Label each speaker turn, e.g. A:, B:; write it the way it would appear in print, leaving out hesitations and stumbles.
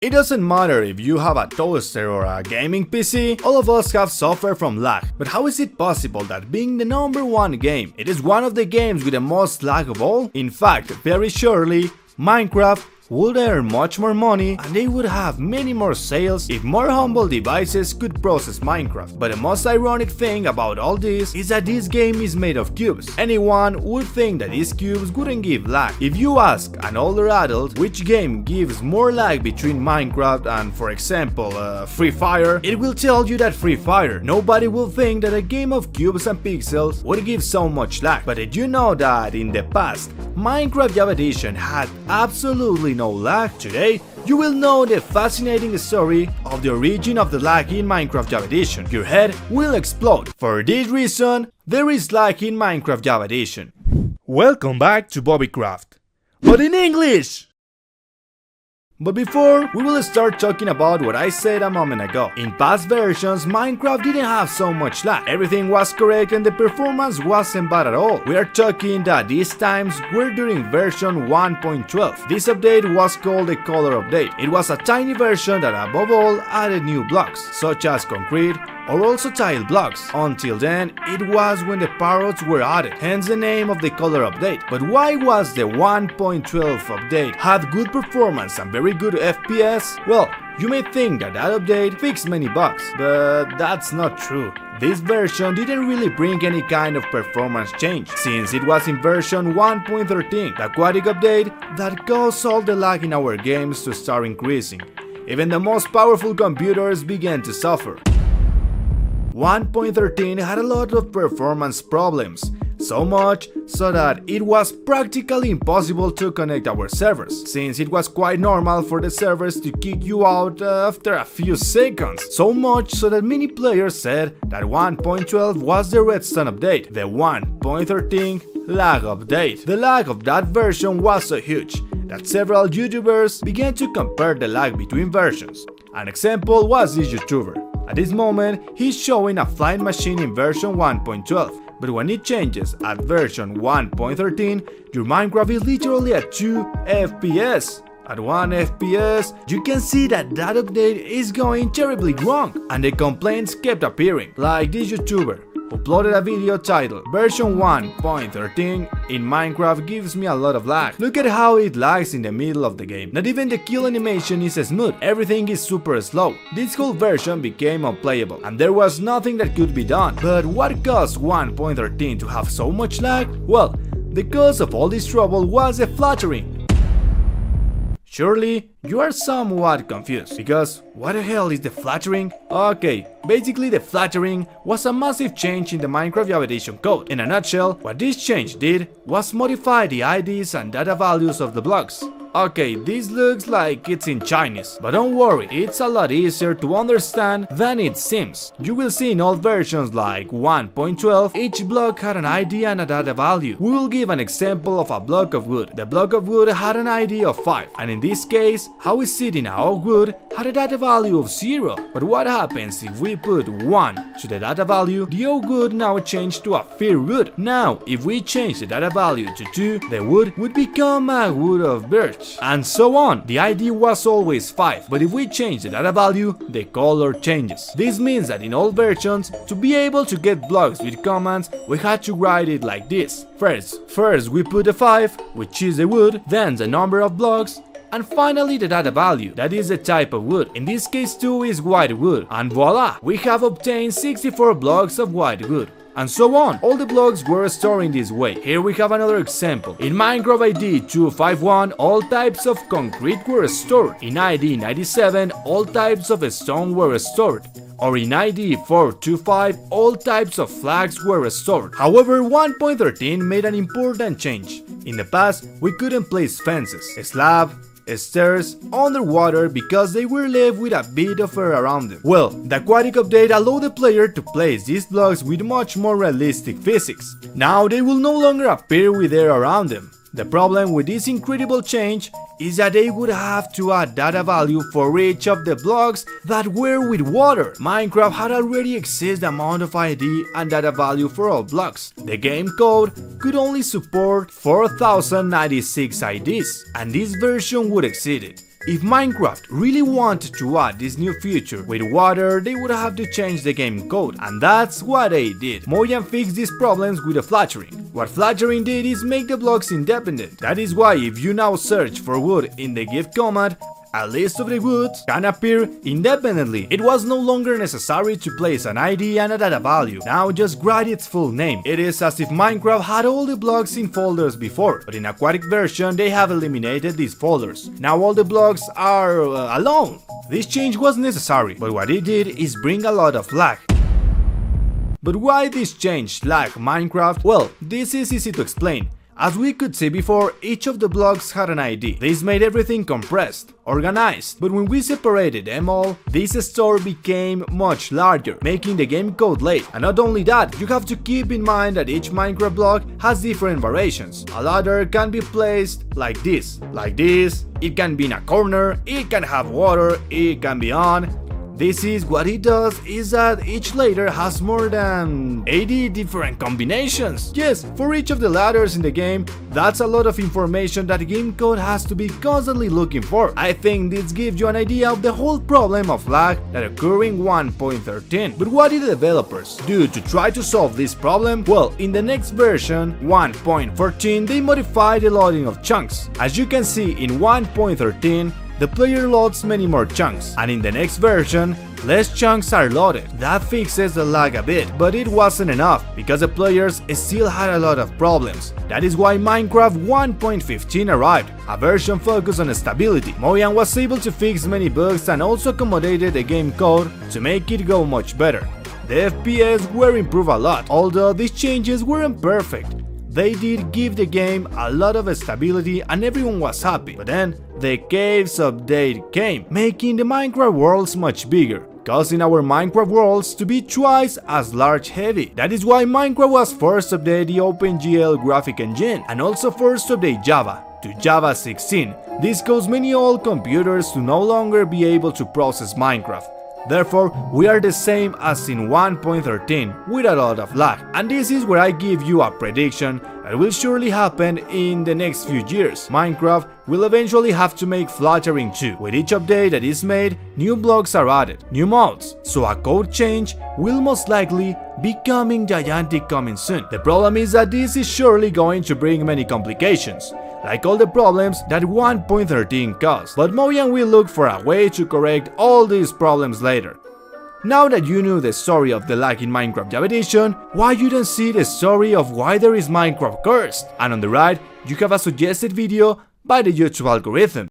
A: It doesn't matter if you have a toaster or a gaming PC, all of us have suffered from lag. But how is it possible that being the #1 game, it is one of the games with the most lag of all? In fact, very surely, Minecraft would earn much more money and they would have many more sales if more humble devices could process Minecraft. But the most ironic thing about all this is that this game is made of cubes. Anyone would think that these cubes wouldn't give lag. If you ask an older adult which game gives more lag between Minecraft and, for example, Free Fire, it will tell you that Free Fire. Nobody will think that a game of cubes and pixels would give so much lag. But did you know that in the past, Minecraft Java Edition had absolutely no lag? Today, you will know the fascinating story of the origin of the lag in Minecraft Java Edition. Your head will explode. For this reason, there is lag in Minecraft Java Edition. Welcome back to Bobicraft, but in English! But before, we will start talking about what I said a moment ago. In past versions, Minecraft didn't have so much lag. Everything was correct and the performance wasn't bad at all. We are talking that these times were during version 1.12. This update was called the color update. It was a tiny version that above all added new blocks, such as concrete, or also tile blocks. Until then, it was when the parrots were added, hence the name of the color update. But why was the 1.12 update had good performance and very good FPS? Well, you may think that that update fixed many bugs, but that's not true. This version didn't really bring any kind of performance change, since it was in version 1.13, the aquatic update that caused all the lag in our games to start increasing. Even the most powerful computers began to suffer. 1.13 had a lot of performance problems, so much so that it was practically impossible to connect our servers, since it was quite normal for the servers to kick you out after a few seconds. So much so that many players said that 1.12 was the redstone update, the 1.13 lag update. The lag of that version was so huge that several YouTubers began to compare the lag between versions. An example was this YouTuber. At this moment, he's showing a flying machine in version 1.12, but when it changes at version 1.13, your Minecraft is literally at 2 FPS. At 1 FPS, you can see that that update is going terribly wrong, and the complaints kept appearing, like this YouTuber who uploaded a video titled "Version 1.13 in Minecraft gives me a lot of lag. Look at how it lags in the middle of the game. Not even the kill animation is smooth, everything is super slow. This whole version became unplayable, and there was nothing that could be done. But what caused 1.13 to have so much lag? Well, the cause of all this trouble was the fluttering. Surely, you are somewhat confused, because what the hell is the fluttering? Okay, basically the fluttering was a massive change in the Minecraft Java Edition code. In a nutshell, what this change did was modify the IDs and data values of the blocks. Okay, this looks like it's in Chinese, but don't worry, it's a lot easier to understand than it seems. You will see in old versions like 1.12, each block had an ID and a data value. We will give an example of a block of wood. The block of wood had an ID of 5, and in this case, how we see it in our oak wood had a data value of 0. But what happens if we put 1 to the data value? The oak wood now changed to a fir wood. Now, if we change the data value to 2, the wood would become a wood of birch. And so on. The ID was always 5, but if we change the data value, the color changes. This means that in all versions, to be able to get blocks with commands, we had to write it like this. First we put a 5, which is the wood, then the number of blocks, and finally the data value, that is the type of wood. In this case 2 is white wood, and voila! We have obtained 64 blocks of white wood. And so on. All the blocks were stored in this way. Here we have another example. In Minecraft ID 251, all types of concrete were stored. In ID 97, all types of stone were stored. Or in ID 425, all types of flags were restored. However, 1.13 made an important change. In the past, we couldn't place fences, slabs, stairs underwater because they were left with a bit of air around them. Well, the aquatic update allowed the player to place these blocks with much more realistic physics. Now they will no longer appear with air around them. The problem with this incredible change is that they would have to add data value for each of the blocks that were with water. Minecraft had already exceeded the amount of ID and data value for all blocks. The game code could only support 4096 IDs, and this version would exceed it. If Minecraft really wanted to add this new feature with water, they would have to change the game code, and that's what they did. Mojang fixed these problems with the flattering. What flattering did is make the blocks independent. That is why if you now search for wood in the gift command, a list of the woods can appear independently. It was no longer necessary to place an ID and a data value. Now just write its full name. It is as if Minecraft had all the blocks in folders before, but in aquatic version they have eliminated these folders. Now all the blocks are alone. This change was necessary, but what it did is bring a lot of lag. But why this change lagged Minecraft? Well, this is easy to explain. As we could see before, each of the blocks had an ID. This made everything compressed, organized. But when we separated them all, this store became much larger, making the game code late. And not only that, you have to keep in mind that each Minecraft block has different variations. A ladder can be placed like this, it can be in a corner, it can have water, it can be on. This is what it does is that each ladder has more than 80 different combinations. Yes, for each of the ladders in the game, that's a lot of information that game code has to be constantly looking for. I think this gives you an idea of the whole problem of lag that occurred in 1.13. But what did the developers do to try to solve this problem? Well, in the next version, 1.14, they modified the loading of chunks. As you can see in 1.13, the player loads many more chunks, and in the next version, less chunks are loaded. That fixes the lag a bit, but it wasn't enough, because the players still had a lot of problems. That is why Minecraft 1.15 arrived, a version focused on stability. Mojang was able to fix many bugs and also accommodated the game code to make it go much better. The FPS were improved a lot, although these changes weren't perfect. They did give the game a lot of stability and everyone was happy, but then the Caves update came, making the Minecraft worlds much bigger, causing our Minecraft worlds to be twice as large heavy. That is why Minecraft was forced to update the OpenGL graphic engine and also forced to update Java to Java 16. This caused many old computers to no longer be able to process Minecraft. Therefore, we are the same as in 1.13 with a lot of lag. And this is where I give you a prediction that will surely happen in the next few years. Minecraft will eventually have to make flattering too. With each update that is made, new blocks are added, new mods, so a code change will most likely be coming gigantic coming soon. The problem is that this is surely going to bring many complications, like all the problems that 1.13 caused, but Mojang will look for a way to correct all these problems later. Now that you knew the story of the lag in Minecraft Java Edition, why you don't see the story of why there is Minecraft cursed? And on the right, you have a suggested video by the YouTube algorithm.